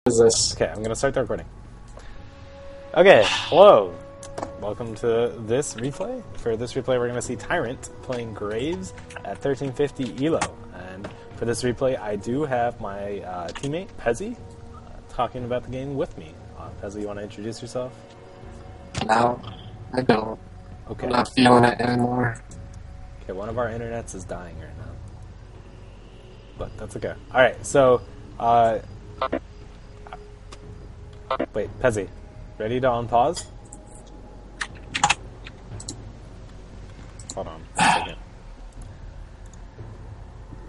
Is this? Okay, I'm gonna start the recording. Okay, hello. Welcome to this replay. For this replay, we're gonna see Tyrant playing Graves at 1350 ELO. And for this replay, I do have my teammate, Pezzy, talking about the game with me. Pezzy, you wanna introduce yourself? No, I don't. Okay. I'm not feeling it anymore. Okay, one of our internets is dying right now. But that's okay. Alright, so, wait, Pezzy, ready to unpause? Hold on a second.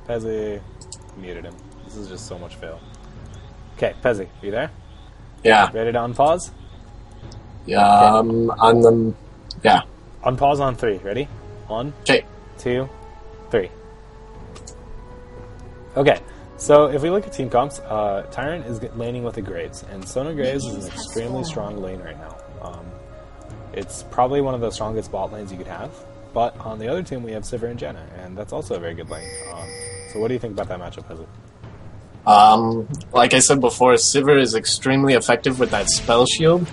Pezzy, muted him. This is just so much fail. Okay, Pezzy, you there? Yeah. Ready to unpause? Yeah, Okay. on them. Yeah. Unpause on 3. Ready? 1, Okay. 2, 3. Okay, so if we look at team comps, Tyrant is laning with the Graves, and Sona Graves is an extremely strong lane right now. It's probably one of the strongest bot lanes you could have, but on the other team we have Sivir and Janna, and that's also a very good lane. So what do you think about that matchup, Pezzy? Like I said before, Sivir is extremely effective with that spell shield.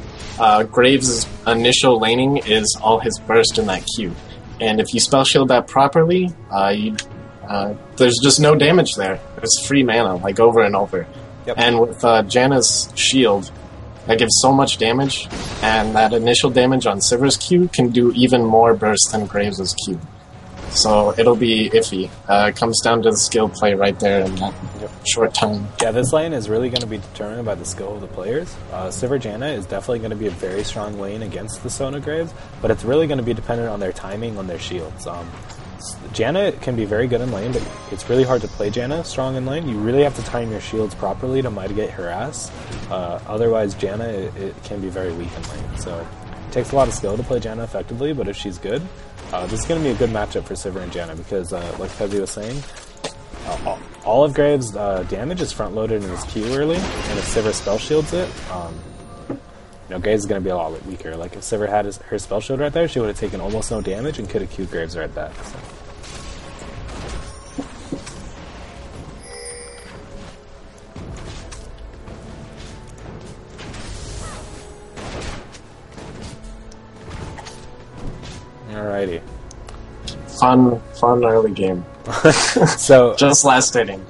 Graves' initial laning is all his burst in that Q. And if you spell shield that properly, there's just no damage there. It's free mana, like over and over. Yep. And with Janna's shield, that gives so much damage, and that initial damage on Sivir's Q can do even more burst than Graves' Q. So it'll be iffy. It comes down to the skill play right there in that short time. Yeah, this lane is really going to be determined by the skill of the players. Sivir Janna is definitely going to be a very strong lane against the Sona Graves, but it's really going to be dependent on their timing on their shields. Janna can be very good in lane, but it's really hard to play Janna strong in lane. You really have to time your shields properly to mitigate her ass. Otherwise, Janna it can be very weak in lane. So it takes a lot of skill to play Janna effectively, but if she's good, this is going to be a good matchup for Sivir and Janna because, like Pezzy was saying, all of Graves' damage is front-loaded in his Q early, and if Sivir spell shields it, Graves is going to be a lot weaker. Like, if Sivir had her spell shield right there, she would have taken almost no damage and could have Q'd Graves right back. So. Alrighty. Fun early game. So just last inning.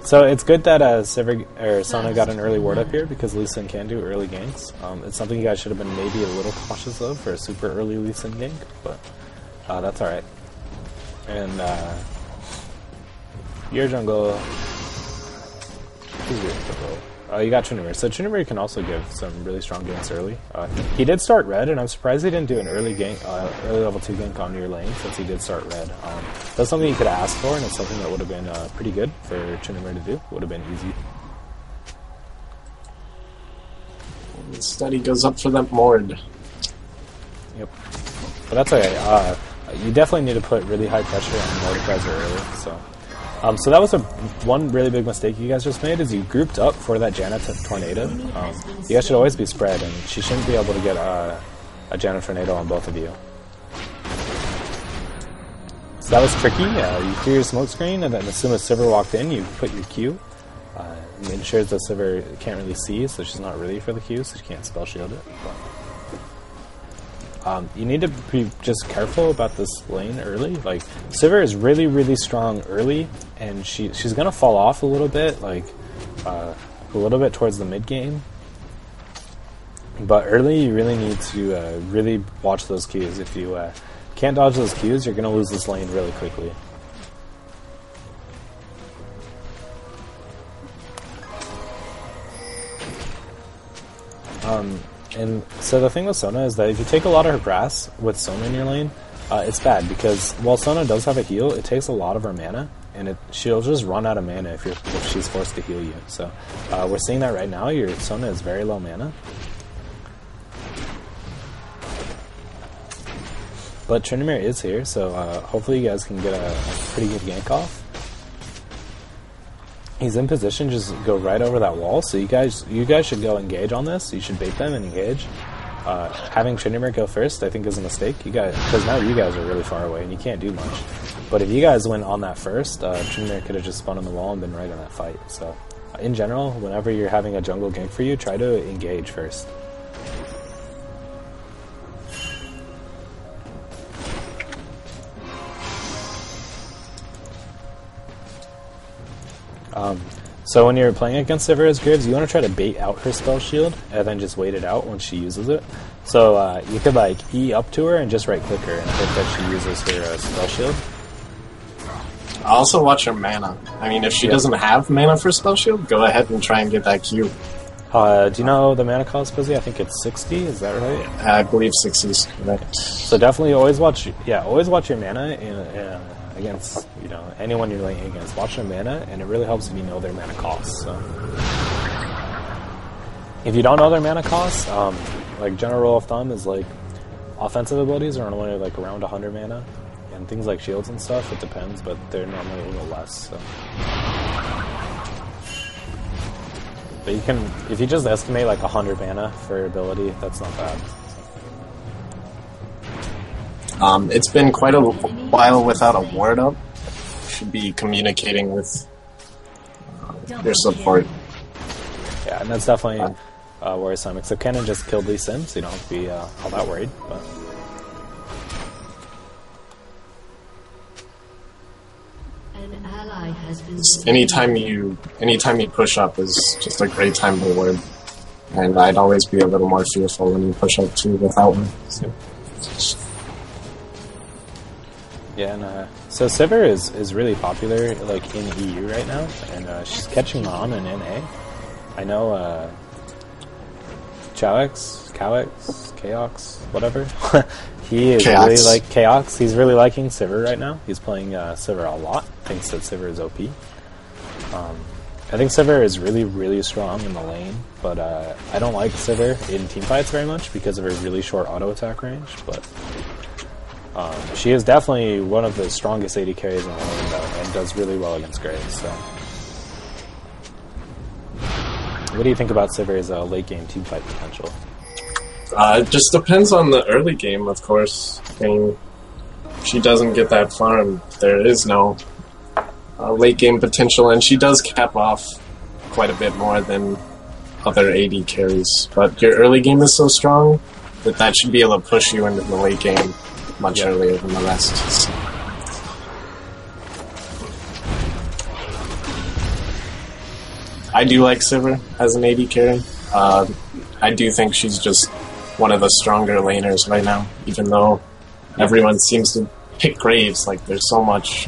So it's good that Sivir or Sona got an early ward up here because Lee Sin can do early ganks. It's something you guys should have been maybe a little cautious of for a super early Lee Sin gank, but that's alright. And your jungle. Who's your jungle? You got Tryndamere. So Tryndamere can also give some really strong ganks early. He did start red, and I'm surprised he didn't do an early gank, early level 2 gank on your lane since he did start red. That's something you could ask for, and it's something that would have been pretty good for Tryndamere to do. Would have been easy. Instead, he goes up for that Mord. Yep. But that's okay. You definitely need to put really high pressure on Mordekaiser early, so... So that was one really big mistake you guys just made, is you grouped up for that Janna Tornado. You guys should always be spread, and she shouldn't be able to get a Janna Tornado on both of you. So that was tricky. You clear your smoke screen, and then as soon as Sivir walked in, you put your Q. Made sure that Sivir can't really see, so she's not ready for the Q, so she can't spell shield it. You need to be just careful about this lane early. Like, Sivir is really, really strong early, and she's gonna fall off a little bit, like a little bit towards the mid game. But early, you really need to really watch those Qs. If you can't dodge those Qs, you're gonna lose this lane really quickly. And so the thing with Sona is that if you take a lot of her grass with Sona in your lane, it's bad because while Sona does have a heal, it takes a lot of her mana, and she'll just run out of mana if she's forced to heal you. So we're seeing that right now. Your Sona is very low mana. But Tryndamere is here, so hopefully you guys can get a pretty good gank off. He's in position, just go right over that wall, so you guys should go engage on this. You should bait them and engage. Having Tryndamere go first, I think, is a mistake. Because now you guys are really far away and you can't do much. But if you guys went on that first, Tryndamere could have just spun on the wall and been right in that fight. So in general, whenever you're having a jungle gank for you, try to engage first. So when you're playing against Sivir as Graves, you want to try to bait out her spell shield and then just wait it out once she uses it. So you could like E up to her and just right click her and hope that she uses her spell shield. Also watch her mana. I mean, if she doesn't have mana for spell shield, go ahead and try and get that Q. Do you know the mana cost, Busy? I think it's 60, is that right? I believe 60 is correct. So definitely always watch your mana against, you know, anyone you're laying against. Watch their mana, and it really helps if you know their mana costs. So if you don't know their mana costs, like general rule of thumb is like offensive abilities are only like around 100 mana, and things like shields and stuff, it depends, but they're normally a little less. So. But you can, if you just estimate like 100 mana for your ability, that's not bad. It's been quite a while without a ward up. Should be communicating with your support. Yeah, and that's definitely worrisome. Except Kennen just killed Lee Sin, so you don't have to be all that worried. But An ally has been anytime you push up is just a great time to ward. And I'd always be a little more fearful when you push up too without one. So. yeah, and so Sivir is really popular like in EU right now, and she's catching on in NA. I know Kaox, whatever. He is Chaos. really like Kaox. He's really liking Sivir right now. He's playing Sivir a lot. Thinks that Sivir is OP. I think Sivir is really, really strong in the lane, but I don't like Sivir in teamfights very much because of her really short auto attack range. But she is definitely one of the strongest AD carries in the lane, though, and does really well against Graves. So, what do you think about Sivir's late game teamfight potential? It just depends on the early game, of course. I mean, if she doesn't get that farm, there is no late game potential, and she does cap off quite a bit more than other AD carries. But your early game is so strong that should be able to push you into the late game much earlier than the rest. So. I do like Sivir as an AD carry. I do think she's just one of the stronger laners right now, even though everyone seems to pick Graves. Like, there's so much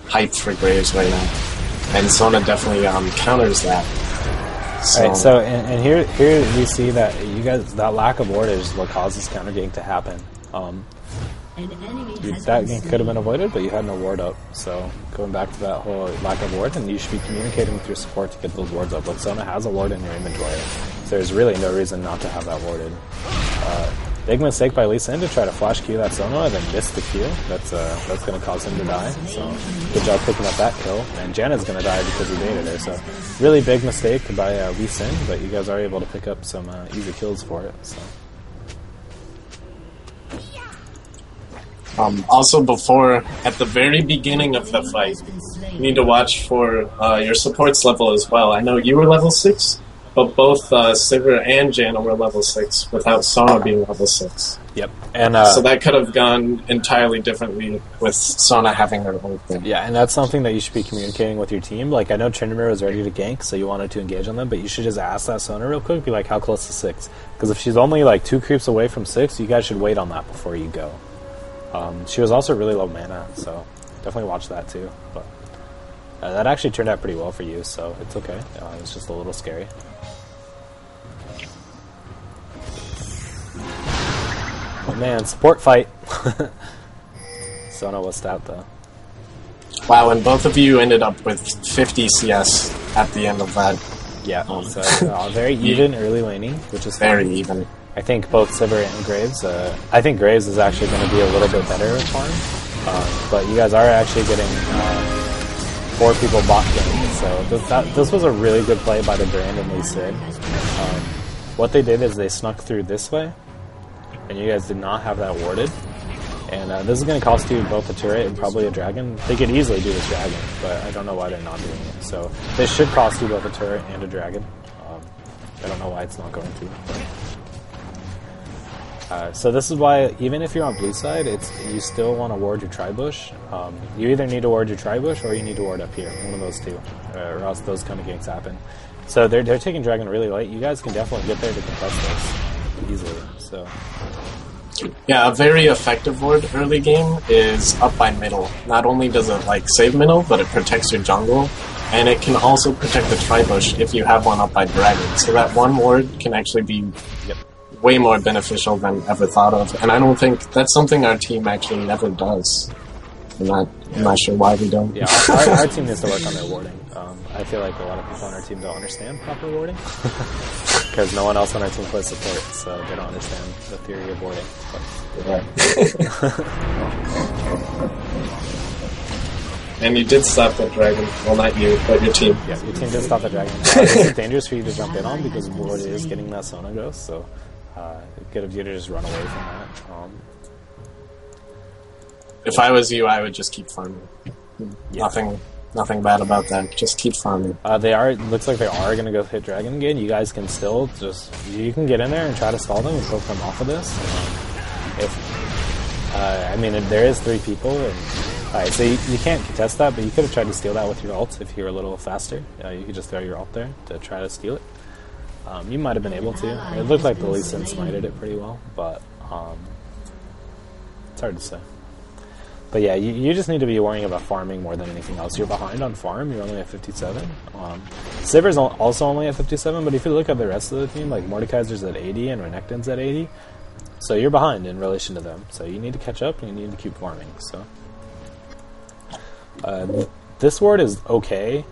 hype for Graves right now, and Sona definitely counters that. So, right, so and here we see that you guys, that lack of ward is what causes counter gank to happen. That gank could have been avoided, but you had no ward up. So going back to that whole lack of ward, and you should be communicating with your support to get those wards up. But Sona has a ward in your inventory, so there's really no reason not to have that warded. Big mistake by Lee Sin to try to flash Q that Sona and then miss the Q. That's going to cause him to die. So good job picking up that kill. And Janna's going to die because he baited her. So really big mistake by Lee Sin, but you guys are able to pick up some easy kills for it. So. Also, at the very beginning of the fight, you need to watch for your support's level as well. I know you were level 6, but both Sivir and Janna were level 6 without Sona being level 6. Yep. And so that could have gone entirely differently with Sona having her whole thing. Yeah, and that's something that you should be communicating with your team. Like, I know Tryndamere was ready to gank, so you wanted to engage on them, but you should just ask that Sona real quick, be like, how close to 6? Because if she's only like 2 creeps away from 6, you guys should wait on that before you go. She was also really low mana, so definitely watch that too. But that actually turned out pretty well for you, so it's okay. It was just a little scary. Oh man, support fight. Sona was stout though. Wow, and both of you ended up with 50 CS at the end of that. Yeah, so very even early laning, which is very fun. even. I think both Sivir and Graves. I think Graves is actually going to be a little bit better at farm, but you guys are actually getting 4 people bot game. So this was a really good play by the Brand and Lee Sin. What they did is they snuck through this way, and you guys did not have that warded. And And this is going to cost you both a turret and probably a dragon. They could easily do this dragon, but I don't know why they're not doing it. So this should cost you both a turret and a dragon. I don't know why it's not going to. So this is why, even if you're on blue side, you still want to ward your tri-bush. You either need to ward your tri-bush or you need to ward up here, one of those two, or else those kind of ganks happen. So they're taking dragon really late. You guys can definitely get there to contest this easily. So yeah, a very effective ward early game is up by middle. Not only does it like save middle, but it protects your jungle, and it can also protect the tri-bush if you have one up by dragon. So that one ward can actually be way more beneficial than ever thought of, and I don't think that's something our team actually never does. I'm not sure why we don't. Yeah, our team needs to work on their warding. I feel like a lot of people on our team don't understand proper warding because no one else on our team plays support, so they don't understand the theory of warding. And you did stop the dragon. Well, not you, but your team. Yeah, your team did stop the dragon. This is dangerous for you to jump in on because ward is getting that Sona ghost, so good of you to just run away from that. If I was you, I would just keep farming. Yeah. Nothing bad about that. Just keep farming. Looks like they are going to go hit dragon again. You guys can still you can get in there and try to stall them and poke them off of this. I mean, there is 3 people. Alright, so you can't contest that, but you could have tried to steal that with your ult if you were a little faster. You could just throw your ult there to try to steal it. You might have been able to. It looked like the Lee Sin smited it pretty well, but it's hard to say. But yeah, you just need to be worrying about farming more than anything else. You're behind on farm, you're only at 57. Sivir's also only at 57, but if you look at the rest of the team, like Mordekaiser's at 80 and Renekton's at 80, so you're behind in relation to them. So you need to catch up and you need to keep farming. So this ward is okay.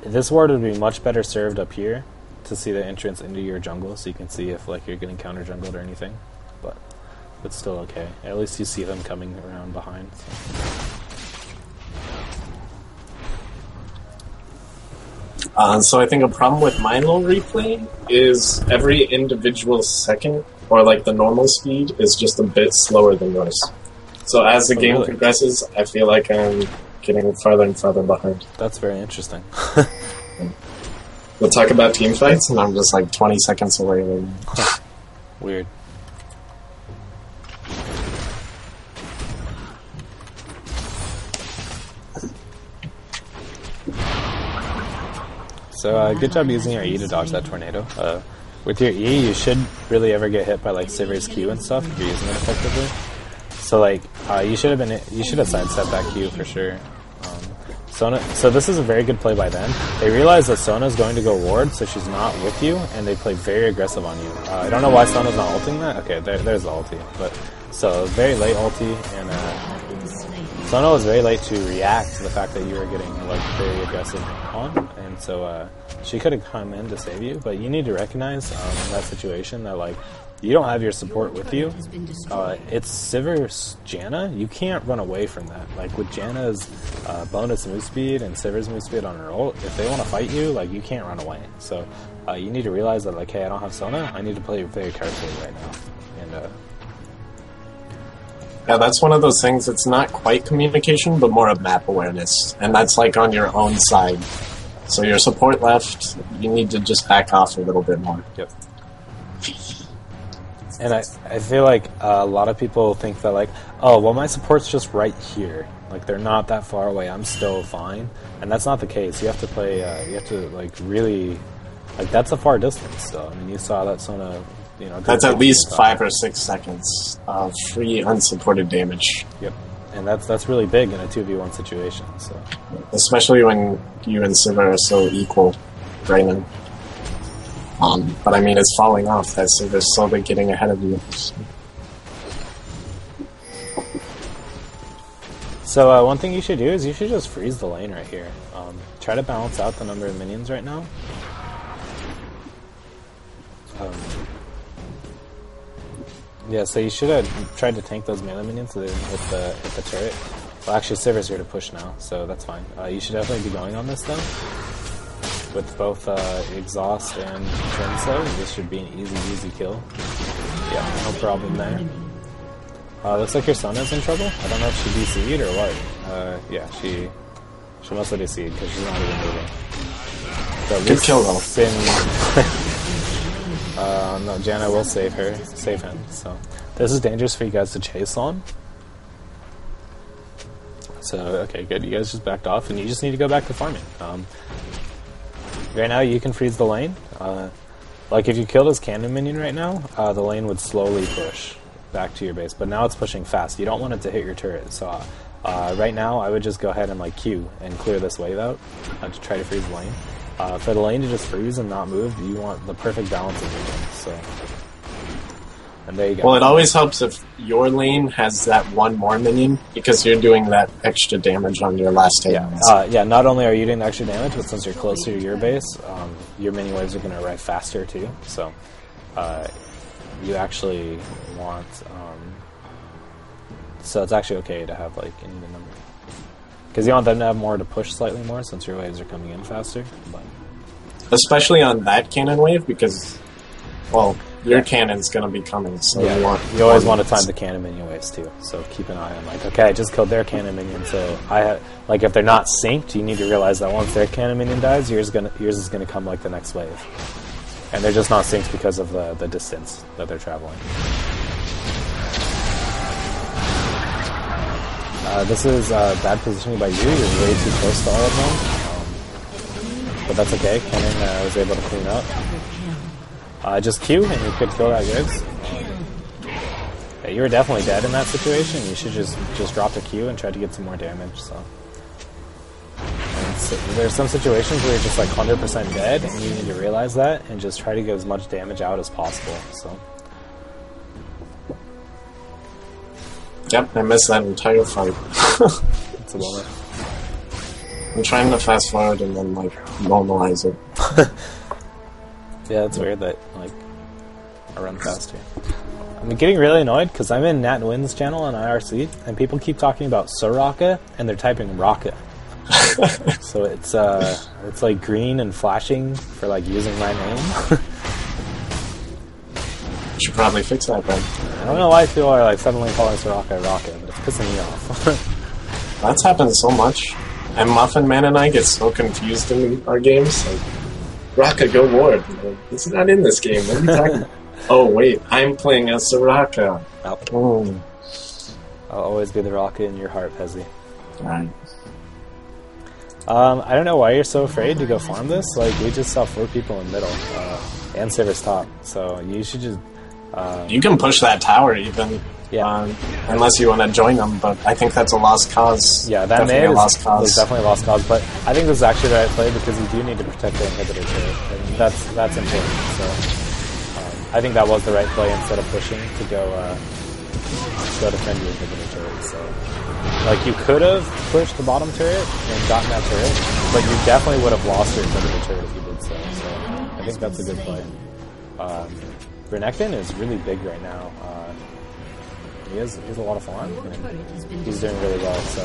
This ward would be much better served up here to see the entrance into your jungle, so you can see if like you're getting counter jungled or anything. But it's still okay. At least you see them coming around behind. So I think a problem with Mindlow replay is every individual second, or like the normal speed, is just a bit slower than yours. So as the game progresses, I feel like I'm getting farther and farther behind. That's very interesting. We'll talk about team fights, and I'm just like 20 seconds away. Weird. So good job using your E to dodge that tornado. With your E, you should really ever get hit by like Sivir's Q and stuff if you're using it effectively. So like you should have sidestepped that Q for sure. So this is a very good play by them. They realize that Sona's going to go ward, so she's not with you, and they play very aggressive on you. I don't know why Sona's not ulting that. Okay, there's the ulti. But so very late ulti, and Sona was very late to react to the fact that you were getting like very aggressive on, and so she could have come in to save you. But you need to recognize in that situation that like you don't have your support with you. It's Sivir's Janna. You can't run away from that. Like with Janna's bonus move speed and Sivir's move speed on her ult, if they want to fight you, like you can't run away. So you need to realize that like, hey, I don't have Sona. I need to play very carefully right now. And yeah, that's one of those things. It's not quite communication, but more of map awareness, and that's like on your own side. So your support left, you need to just back off a little bit more. Yep. And I feel like a lot of people think that like, oh, well, my support's just right here. Like, they're not that far away. I'm still fine. And that's not the case. You have to play, you have to, like, really, like, that's a far distance still. I mean, you saw that Sona, you know. That's at least 5 or 6 seconds of free unsupported damage. Yep. And that's really big in a 2v1 situation, so. Especially when you and Sivir are so equal right now. But I mean, it's falling off. That Sivir's slowly getting ahead of you. So one thing you should do is you should just freeze the lane right here. Try to balance out the number of minions right now. Yeah, so you should have tried to tank those melee minions so they didn't hit the turret. Well, actually, Sivir's here to push now, so that's fine. You should definitely be going on this though. With both Exhaust and Trinso, this should be an easy kill. Yeah, no problem there. Looks like your Sona's in trouble. I don't know if she DC'd or what. Yeah, she must have DC'd because she's not even moving. So Good kill though. No, Janna will save him. So this is dangerous for you guys to chase on. So okay, good. You guys just backed off, and you just need to go back to farming. Right now, you can freeze the lane. Like if you killed his cannon minion right now, the lane would slowly push back to your base. But now it's pushing fast. You don't want it to hit your turret. So right now, I would just go ahead and like Q and clear this wave out to try to freeze the lane. For the lane to just freeze and not move, you want the perfect balance of movement. So, and there you go. Well, it always helps if your lane has that one more minion because you're doing that extra damage on your last hit. Yeah, not only are you doing the extra damage, but since you're closer to your base, your mini waves are going to arrive faster too. So, you actually want. So it's actually okay to have like an even number. Because you want them to have more to push slightly more since your waves are coming in faster. But especially on that cannon wave because, well, your cannon's going to be coming. So you always want to time the cannon minion waves too. So keep an eye on like, okay, I just killed their cannon minion. So like if they're not synced, you need to realize that once their cannon minion dies, yours is gonna come like the next wave. And they're just not synced because of the distance that they're traveling. This is bad positioning by you. You're way too close to all of them. But that's okay. Kennen was able to clean up. Just Q and you could kill that Graves. Yeah, you were definitely dead in that situation. You should just drop the Q and try to get some more damage. So there's some situations where you're just like 100% dead and you need to realize that and just try to get as much damage out as possible. So. Yep, I missed that entire fight. It's a bummer. I'm trying to fast forward and then like normalize it. Yeah, it's weird that like I run faster. I'm getting really annoyed because I'm in Nat and Wynn's channel on IRC and people keep talking about Soraka and they're typing Raka. So it's like green and flashing for like using my name. Should probably fix that then. I don't know why people are like suddenly calling Soraka Raka, but it's pissing me off. That's happened so much. And Muffin Man and I get so confused in our games. Like, Raka, go ward. Like, it's not in this game. What are you talking about? Oh, wait. I'm playing as Soraka. Oh. I'll always be the Raka in your heart, Pezzy. Alright. I don't know why you're so afraid to go farm this. Like, we just saw 4 people in middle. And Siver's top. So you should just... you can push that tower even. Yeah. Unless you want to join them, but I think that's a lost cause. Yeah, that mid is definitely a lost cause, but I think this is actually the right play because you do need to protect the inhibitor turret, and that's important. So I think that was the right play instead of pushing to go defend your inhibitor turret. So like you could have pushed the bottom turret and gotten that turret, but you definitely would have lost your inhibitor turret if you did so. So I think that's a good play. Renekton is really big right now. He has a lot of farm, and he's doing really well, so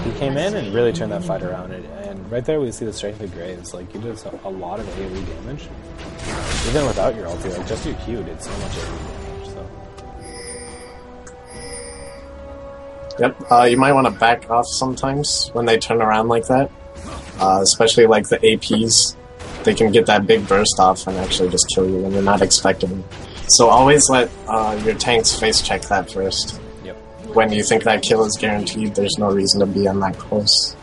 he came in and really turned that fight around. And right there we see the strength of Graves. Like, you did a lot of AoE damage. Even without your ulti, like, just your Q did so much AoE damage, so. Yep, you might want to back off sometimes when they turn around like that. Especially like the APs. They can get that big burst off and actually just kill you when you're not expecting it. So always let your tanks face check that first. Yep. When you think that kill is guaranteed, there's no reason to be on that close.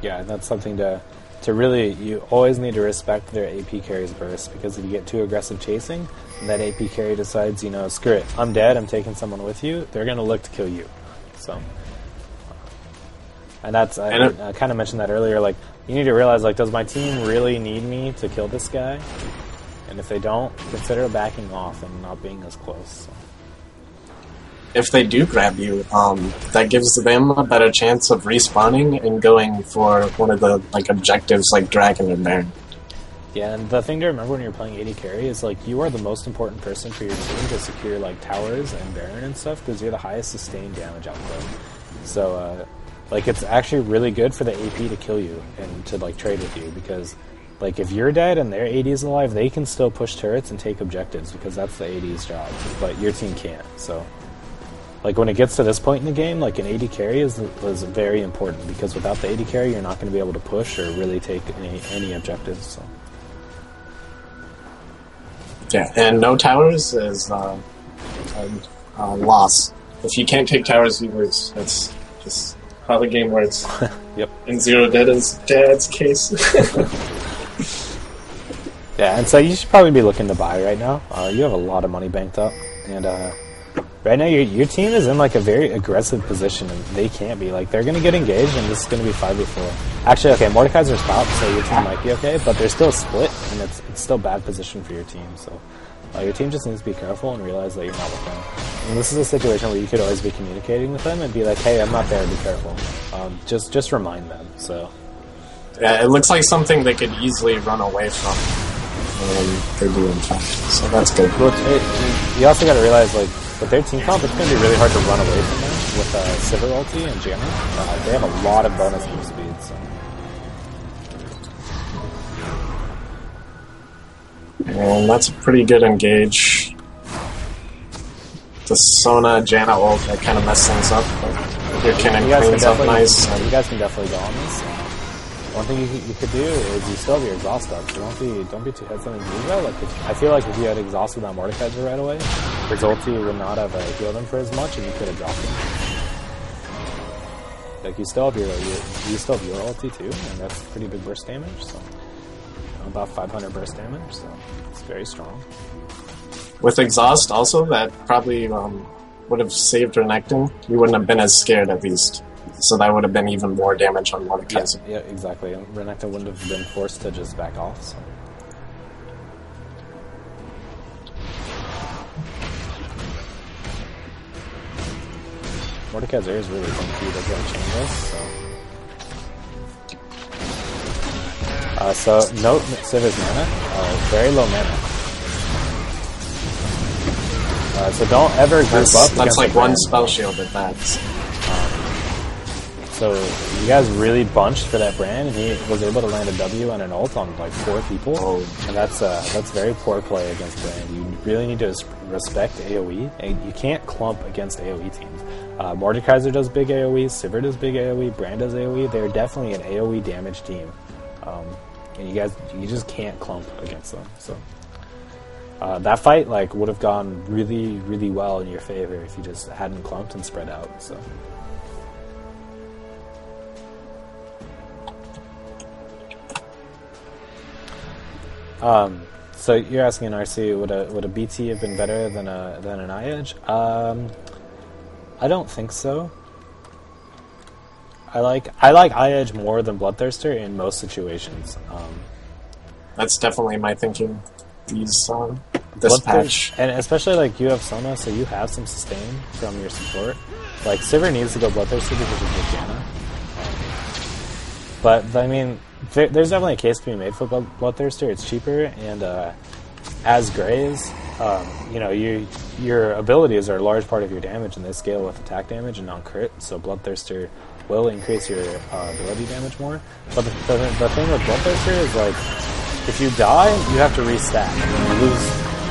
Yeah, that's something to really, you always need to respect their AP carry's burst, because if you get too aggressive chasing, and that AP carry decides, you know, screw it, I'm dead, I'm taking someone with you, they're going to look to kill you. So, and that's, I kind of mentioned that earlier, like, you need to realize, like, does my team really need me to kill this guy? And if they don't, consider backing off and not being as close. So. If they do grab you, that gives them a better chance of respawning and going for one of the like objectives like Dragon and Baron. Yeah, and the thing to remember when you're playing AD carry is like you are the most important person for your team to secure like towers and Baron and stuff, because you're the highest sustained damage output. So like it's actually really good for the AP to kill you and to like trade with you, because Like, if you're dead and their AD is alive, they can still push turrets and take objectives, because that's the AD's job, but your team can't, so... Like, when it gets to this point in the game, like, an AD carry is very important, because without the AD carry, you're not going to be able to push or really take any objectives, so... Yeah, and no towers is a loss. If you can't take towers, you lose. That's just how the game works. Yep. In Zero Dad's case. Yeah, and so you should probably be looking to buy right now. You have a lot of money banked up, and right now your team is in like a very aggressive position, and they can't be. Like, they're going to get engaged, and this is going to be 5v4. Actually, okay, Mordekaiser's top, so your team might be okay, but they're still split, and it's still bad position for your team, so your team just needs to be careful and realize that you're not with them. And this is a situation where you could always be communicating with them and be like, hey, I'm not there, be careful. Just remind them, so... Yeah, it looks like something they could easily run away from. They do, in fact. So that's good. Well, you also got to realize, like, with their team comp, it's going to be really hard to run away from them with Sivir ulti and Janna. They have a lot of bonus move speed, so... And that's a pretty good engage. The Sona Janna ult that kind of messed things up, but your cannon cleans up nice. You guys can definitely go on this. One thing you could do is you still have your exhaust up, so don't be too hesitant to do that. Like, I feel like if you had exhausted that Mordekaiser right away, his ulti would not have healed him for as much, and you could have dropped him. Like, you still have your ulti too, and that's pretty big burst damage. So about 500 burst damage, so it's very strong. With exhaust, also that probably would have saved Renekton. You wouldn't have been as scared at least. So that would have been even more damage on Mordekaiser. Yeah, exactly. And Renekton wouldn't have been forced to just back off. So. Mordekaiser is really funky. He doesn't have chain this, so note Sivir's mana, very low mana. So don't ever group up. That's like one spell shield at that. So you guys really bunched for that Brand, and he was able to land a W and an ult on like 4 people, and that's very poor play against Brand. You really need to respect AoE, and you can't clump against AoE teams. Mordekaiser does big AoE, Sivir does big AoE, Brand does AoE. They're definitely an AoE damage team, and you just can't clump against them. So that fight like would have gone really, really well in your favor if you just hadn't clumped and spread out. So. So you're asking RC, would a BT have been better than an iEdge? I don't think so. I like iEdge more than Bloodthirster in most situations. That's definitely my thinking. This patch, and especially like you have Sona, so you have some sustain from your support. Like Sivir needs to go Bloodthirster because of Janna. But I mean, there's definitely a case to be made for Bloodthirster. It's cheaper, and as Graves, your abilities are a large part of your damage, and they scale with attack damage and non-crit. So Bloodthirster will increase your ability damage more. But the thing with Bloodthirster is like, if you die, you have to restack, and you lose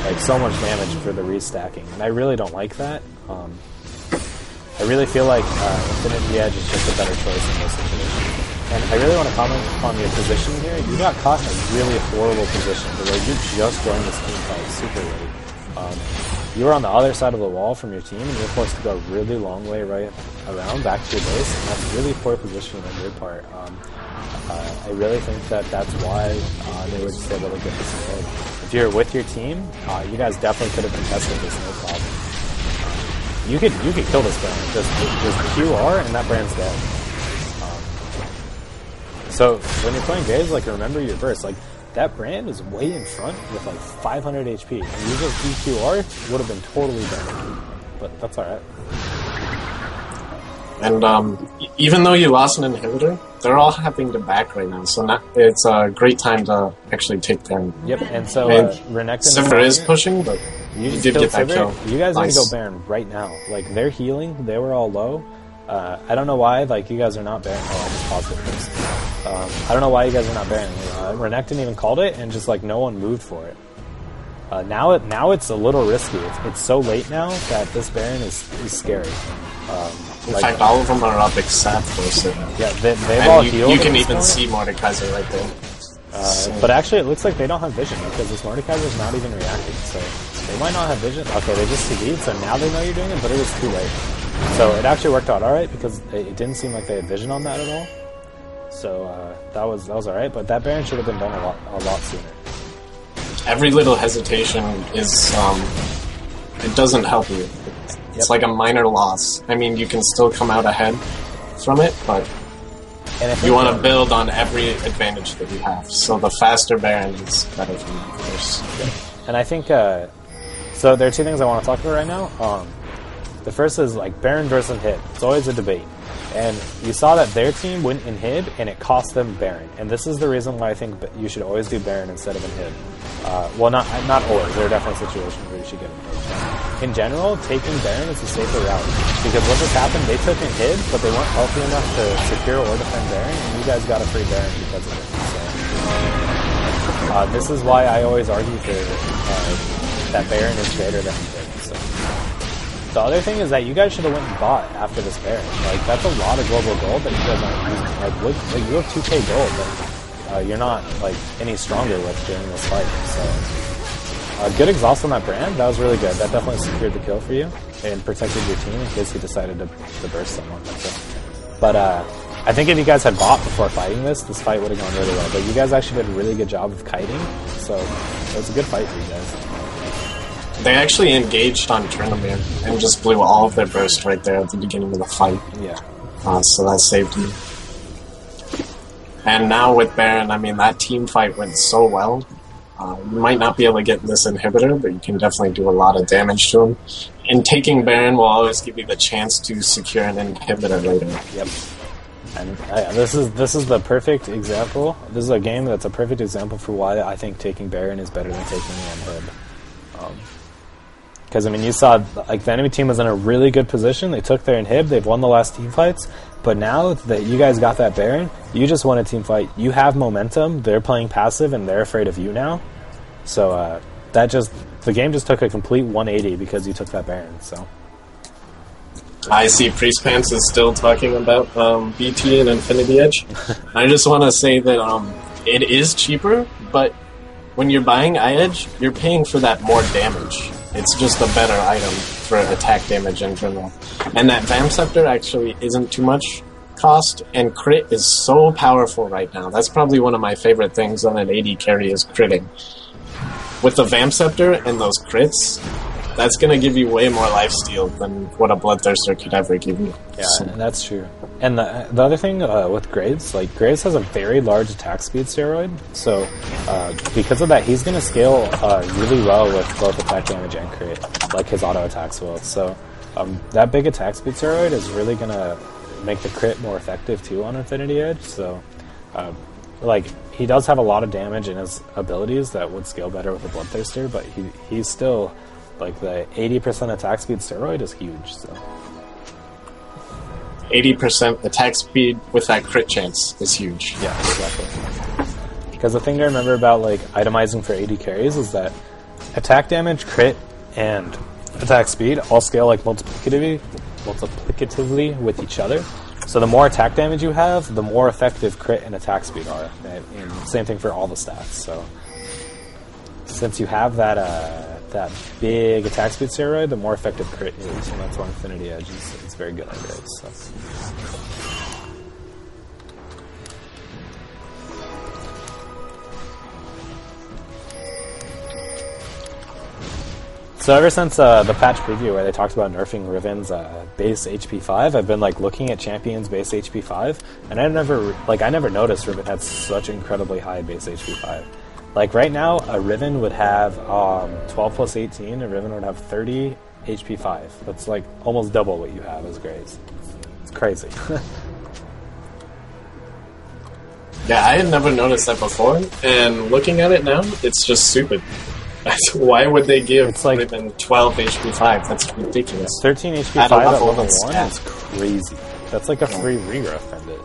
like so much damage for the restacking, and I really don't like that. I really feel like Infinity Edge is just a better choice in this situation. And I really want to comment on your position here. You got caught in a really horrible position, where you just joined this team fight super late. You were on the other side of the wall from your team, and you were forced to go a really long way right around back to your base, and that's really poor positioning on your part. I really think that's why they were just able to get this kill. If you're with your team, you guys definitely could have contested this no problem. You could kill this Brand. Just QR, and that Brand's dead. So when you're playing Graves, like, remember your burst. Like, that Brand is way in front with like 500 HP, and you just EQR would have been totally dead. But that's alright. And even though you lost an inhibitor, they're all having to back right now, so it's a great time to actually take them. Yep, and so Renekton Sivir is pushing, but you did get that kill. You guys need to go Baron right now. Like, they're healing, they were all low. I don't know why, like, you guys are not Baron. Oh, I just paused it first. I don't know why you guys are not Baron. Renekton even called it, and just, like, no one moved for it. Now it's a little risky. It's so late now that this Baron is scary. In fact, all of them are up except for Sivir. Yeah, they've all healed. You can even see Mordekaiser right there. But actually, it looks like they don't have vision because this Mordekaiser's not even reacting. So they might not have vision. Okay, they just TV'd, so now they know you're doing it, but it was too late. So it actually worked out alright because it didn't seem like they had vision on that at all. So that was alright, but that Baron should have been done a lot sooner. Every little hesitation is, it doesn't help you. It's like a minor loss. I mean, you can still come out ahead from it, but you want to build on every advantage that you have. So the faster Baron is better for you, of course. And I think, so there are two things I want to talk about right now. The first is, like, Baron versus Inhib. It's always a debate. And you saw that their team went Inhib, and it cost them Baron. And this is the reason why I think you should always do Baron instead of Inhib. Well, not always. There are definitely situations where you should get Inhib. In general, taking Baron is a safer route. Because what just happened, they took Inhib, but they weren't healthy enough to secure or defend Baron, and you guys got a free Baron because of it. So, this is why I always argue for that Baron is greater than Inhib. So. The other thing is that you guys should have went and bought after this Baron. Like, that's a lot of global gold that you guys aren't using. Like, look, you have 2k gold, but you're not, like, any stronger with during this fight. So, good exhaust on that brand. That was really good. That definitely secured the kill for you and protected your team in case you decided to burst someone. But I think if you guys had bought before fighting this fight would have gone really well. But you guys actually did a really good job of kiting, so it was a good fight for you guys. They actually engaged on Tryndamere and just blew all of their burst right there at the beginning of the fight. Yeah. So that saved you. And now with Baron, I mean, that team fight went so well. You might not be able to get this inhibitor, but you can definitely do a lot of damage to him. And taking Baron will always give you the chance to secure an inhibitor later. Yep. And this is the perfect example. This is a game that's a perfect example for why I think taking Baron is better than taking the inhib. Because, I mean, you saw, like, the enemy team was in a really good position. They took their inhib. They've won the last team fights. But now that you guys got that Baron, you just won a team fight. You have momentum. They're playing passive, and they're afraid of you now. So, the game just took a complete 180 because you took that Baron, so. I see Priest Pants is still talking about BT and Infinity Edge. I just want to say that it is cheaper, but when you're buying iEdge, you're paying for that more damage. It's just a better item for attack damage in general. And that Vamp Scepter actually isn't too much cost, and crit is so powerful right now. That's probably one of my favorite things on an AD carry is critting. With the Vamp Scepter and those crits, that's going to give you way more lifesteal than what a Bloodthirster could ever give you. Yeah, so. That's true. And the other thing with Graves, like, Graves has a very large attack speed steroid, so because of that, he's going to scale really well with both attack damage and crit, like his auto attacks will. So that big attack speed steroid is really going to make the crit more effective too on Infinity Edge, so like, he does have a lot of damage in his abilities that would scale better with the Bloodthirster, but he's still, like, the 80% attack speed steroid is huge, so. 80% attack speed with that crit chance is huge. Yeah, exactly. Because the thing to remember about, like, itemizing for AD carries is that attack damage, crit, and attack speed all scale, like, multiplicatively with each other. So the more attack damage you have, the more effective crit and attack speed are. And same thing for all the stats. So since you have that big attack speed steroid, the more effective crit is, and that's why Infinity Edge is very good on Graves. So ever since the patch preview where they talked about nerfing Riven's base HP 5, I've been, like, looking at Champion's base HP 5, and I never noticed Riven had such incredibly high base HP 5. Like, right now, a Riven would have 12 plus 18, a Riven would have 30 HP 5. That's, like, almost double what you have as Graves. It's crazy. Yeah, I had never noticed that before, and looking at it now, it's just stupid. Why would they give Riven 12 HP 5? That's ridiculous. 13 HP 5 at level 1 is crazy. That's like a free regrowth bandit.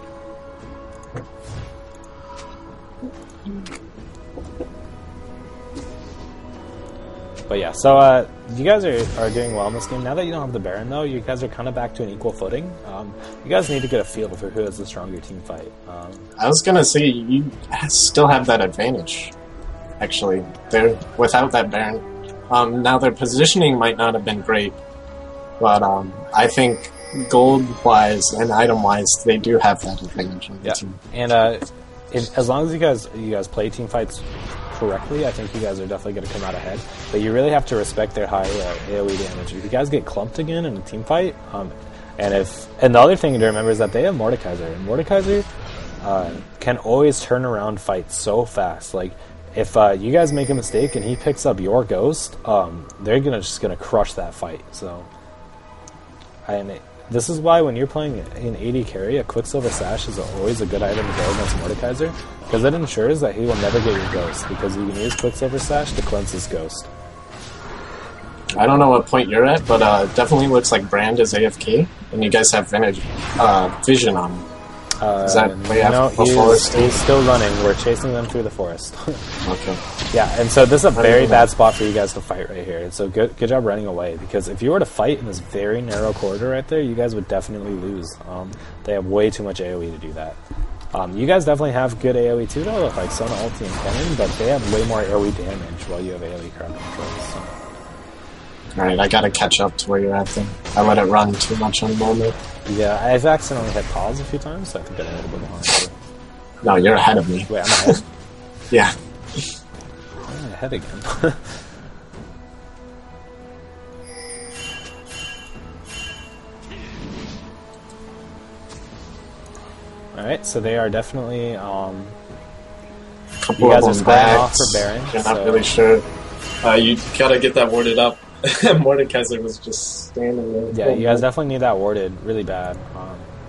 But yeah, so you guys are doing well in this game. Now that you don't have the Baron, though, you guys are kind of back to an equal footing. You guys need to get a feel for who has the stronger team fight. I was gonna say, you still have that advantage, actually. They're without that Baron. Now their positioning might not have been great, but I think gold-wise and item-wise, they do have that advantage on the team. And as long as you guys play team fights correctly, I think you guys are definitely going to come out ahead. But you really have to respect their high AoE damage. If you guys get clumped again in a team fight, and the other thing to remember is that they have Mordekaiser, and Mordekaiser can always turn around fights so fast. Like if you guys make a mistake and he picks up your ghost, they're just gonna crush that fight. So, this is why when you're playing in AD carry, a Quicksilver Sash is always a good item to go against Mordekaiser, because it ensures that he will never get your ghost, because you can use Quicksilver Sash to cleanse his ghost. I don't know what point you're at, but it definitely looks like Brand is AFK, and you guys have vision on him. Is that way after the forest? He's still running. We're chasing them through the forest. Okay. Yeah, and so this is a very bad spot for you guys to fight right here. So good job running away, because if you were to fight in this very narrow corridor right there, you guys would definitely lose. They have way too much AoE to do that. You guys definitely have good AoE too, though, with like Sona, Ulti, and Kennen, but they have way more AoE damage while you have AoE crowd control. So. Alright, I gotta catch up to where you're at then. I let it run too much on the moment. Yeah, I've accidentally hit pause a few times, so I think I'm a little bit behind. No, you're ahead of me. Wait, I'm ahead? Yeah. I'm ahead again. Alright, so they are definitely, you guys are squaring off for Baron. You're not really sure. You gotta get that warded up. Mordekaiser was just standing there. Yeah, you guys definitely need that warded really bad,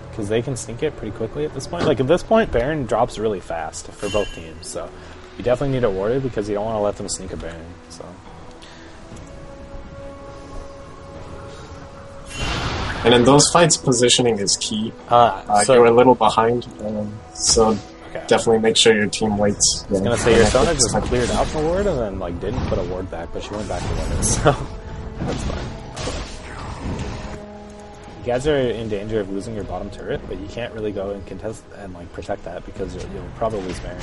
because they can sneak it pretty quickly at this point. Like, at this point, Baron drops really fast for both teams, so you definitely need it warded, because you don't want to let them sneak a Baron, so... And in those fights, positioning is key. So you're a little behind, so definitely make sure your team waits. I was going to say, your Sona just cleared out the ward and then like didn't put a ward back, but she went back to ward, so that's fine. You guys are in danger of losing your bottom turret, but you can't really go and contest and like protect that, because you'll probably lose Baron.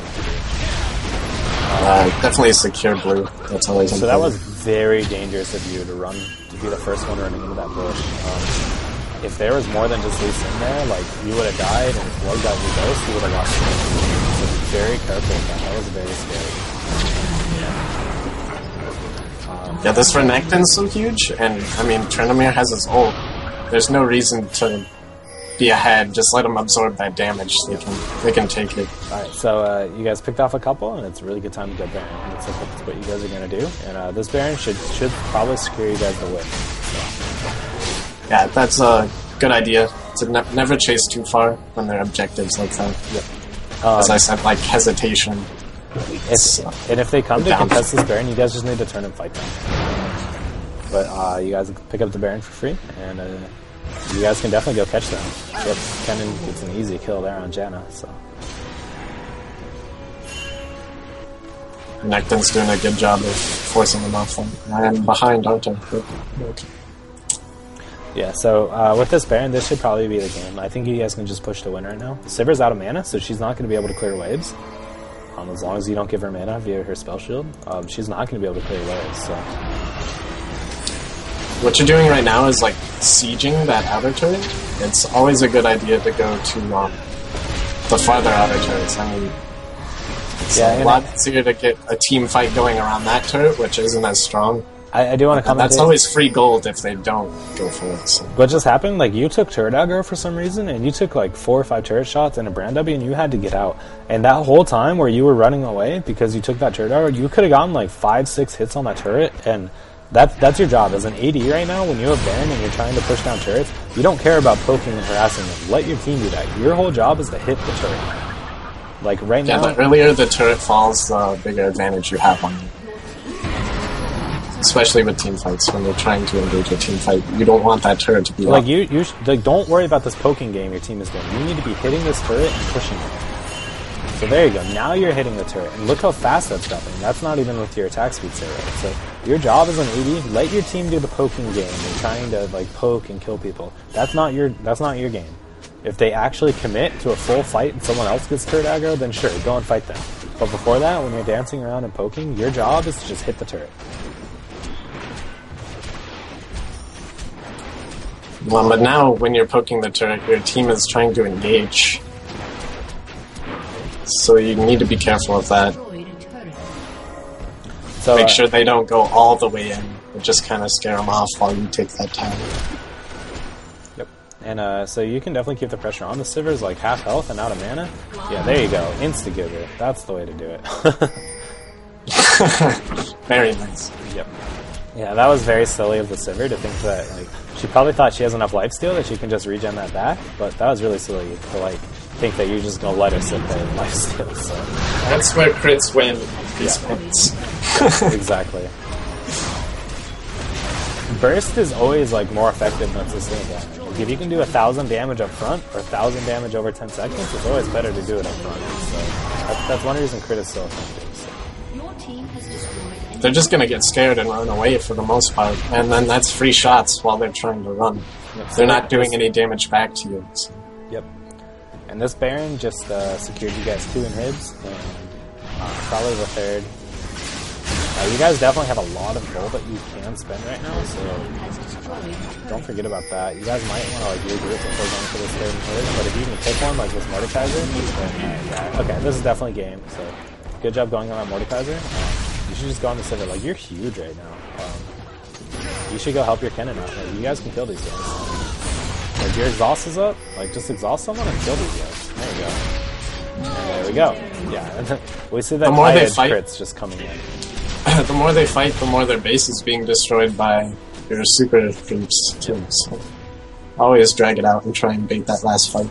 Definitely secure blue. That's always important. So that was very dangerous of you to be the first one running into that bush. If there was more than just Lee Sin there, like, you would have died, and if Rogue got your ghost, you would have lost your ghost. So be very careful with that. That was very scary. Yeah, this Renekton's so huge, and, I mean, Trendemir has his ult. There's no reason to be ahead. Just let them absorb that damage. They can take it. Alright, so you guys picked off a couple, and it's a really good time to get Baron. It looks like that's what you guys are going to do. And this Baron should probably secure you guys the win. So. Yeah, that's a good idea. To never chase too far when there are objectives like that. Yep. As I said, like hesitation. And if they come to contest this Baron, you guys just need to turn and fight them. But you guys pick up the Baron for free, and you guys can definitely go catch them. Yep, Kennen gets an easy kill there on Janna, so. Nekton's doing a good job of forcing them off them. I'm behind, aren't I? Yeah, so with this Baron, this should probably be the game. I think you guys can just push to win right now. Sivir's out of mana, so she's not going to be able to clear waves. As long as you don't give her mana via her spell shield, she's not going to be able to clear waves, so... What you're doing right now is, like, sieging that outer turret. It's always a good idea to go to the farther outer turrets. I mean, it's a lot easier to get a team fight going around that turret, which isn't as strong. I do want to comment. That's always free gold if they don't go for it. So. What just happened? Like, you took turret aggro for some reason, and you took like 4 or 5 turret shots and a brand W, and you had to get out. And that whole time where you were running away because you took that turret aggro, you could have gotten like 5-6 hits on that turret, and that's your job as an AD right now. When you have Baron and you're trying to push down turrets, you don't care about poking and harassing them. Let your team do that. Your whole job is to hit the turret. Like right now. Yeah, the earlier the turret falls, the bigger advantage you have on you. especially with team fights when you're trying to engage a team fight. You don't want that turret to be like up. like, don't worry about this poking game your team is doing. You need to be hitting this turret and pushing it. So there you go. Now you're hitting the turret, and look how fast that's dropping. That's not even with your attack speed set right. So your job as an AD, let your team do the poking game and trying to like poke and kill people. That's not your game. If they actually commit to a full fight and someone else gets turret aggro, then sure, go and fight them. But before that, when you're dancing around and poking, your job is to just hit the turret. Well, but now when you're poking the turret, your team is trying to engage. So you need to be careful of that. So, Make sure they don't go all the way in, but just kind of scare them off while you take that time. Yep. And so you can definitely keep the pressure on. The Sivir's like half health and out of mana. Yeah, there you go. Insta-giver. That's the way to do it. Very nice. Yep. Yeah, that was very silly of the Sivir to think that, like, she probably thought she has enough lifesteal that she can just regen that back, but that was really silly to, like, think that you're just gonna let her sit there in lifesteal, so. That's where crits win these points. Exactly. Burst is always, like, more effective than sustainable. Like, if you can do 1,000 damage up front, or 1,000 damage over 10 seconds, it's always better to do it up front, so that's one reason crit is so effective, so. They're just gonna get scared and run away for the most part, and then that's free shots while they're trying to run. Yep. They're not doing any damage back to you. So. Yep. And this Baron just secured you guys 2 inhibs, and probably the 3rd. You guys definitely have a lot of gold that you can spend right now, so don't forget about that. You guys might want to like regroup before going for this 3rd inhib, but if you can pick one like this Mordekaiser, then yeah, okay, this is definitely game, so good job going on that Mordekaiser. You should just go on the Sivir. Like, you're huge right now. You should go help your Kennen out. Like, you guys can kill these guys. Like, your exhaust is up. Like, just exhaust someone and kill these guys. There you go. And there we go. Yeah. We see that high edge crits just coming in. The more they fight, the more their base is being destroyed by your super creeps, too. So always drag it out and try and bait that last fight.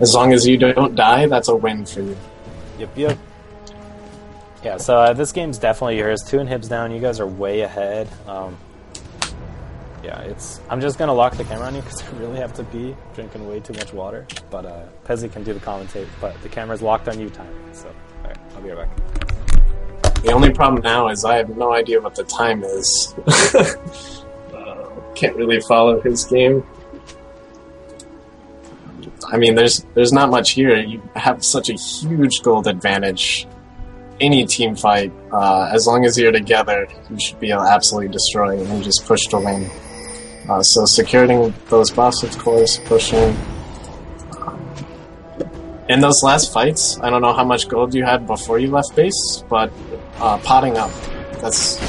As long as you don't die, that's a win for you. Yep. Yeah, so this game's definitely yours. 2 inhibs down. You guys are way ahead. Yeah, I'm just going to lock the camera on you because I really have to pee. Drinking way too much water. But Pezzy can do the commentate. But the camera's locked on you, Tyrant. So, alright, I'll be right back. The only problem now is I have no idea what the time is. Can't really follow his game. I mean, there's not much here. You have such a huge gold advantage. Any team fight, as long as you're together, you should be able to absolutely destroy and just push the lane. So securing those buffs, of course, pushing. In those last fights, I don't know how much gold you had before you left base, but potting up, that's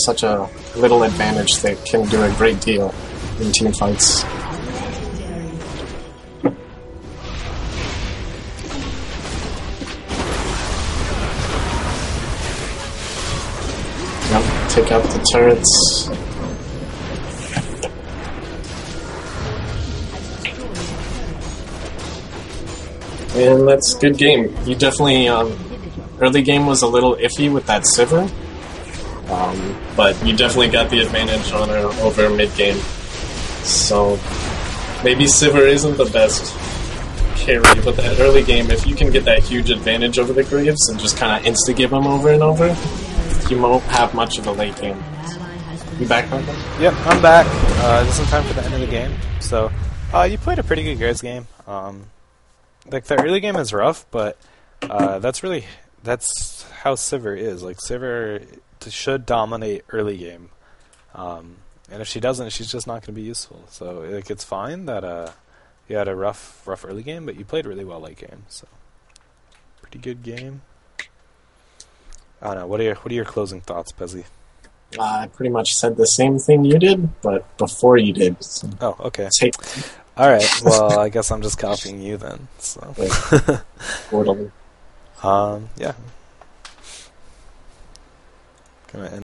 such a little advantage that can do a great deal in team fights. Take out the turrets. And that's a good game. You definitely, early game was a little iffy with that Sivir, but you definitely got the advantage on her over mid game. So maybe Sivir isn't the best carry, but that early game, if you can get that huge advantage over the Graves and just kind of insta-give them over and over, you won't have much of a late game. You back, Michael? Yep, I'm back. Just in time for the end of the game. So, you played a pretty good Graves game. Like, the early game is rough, but that's how Sivir is. Like, Sivir should dominate early game. And if she doesn't, she's just not going to be useful. So, like, it's fine that you had a rough early game, but you played really well late game. So, pretty good game. I don't know. What are your closing thoughts, Pezzy? I pretty much said the same thing you did, but before you did. So oh, okay. All right. Well, I guess I'm just copying you then. So. Totally. Yeah. Gonna end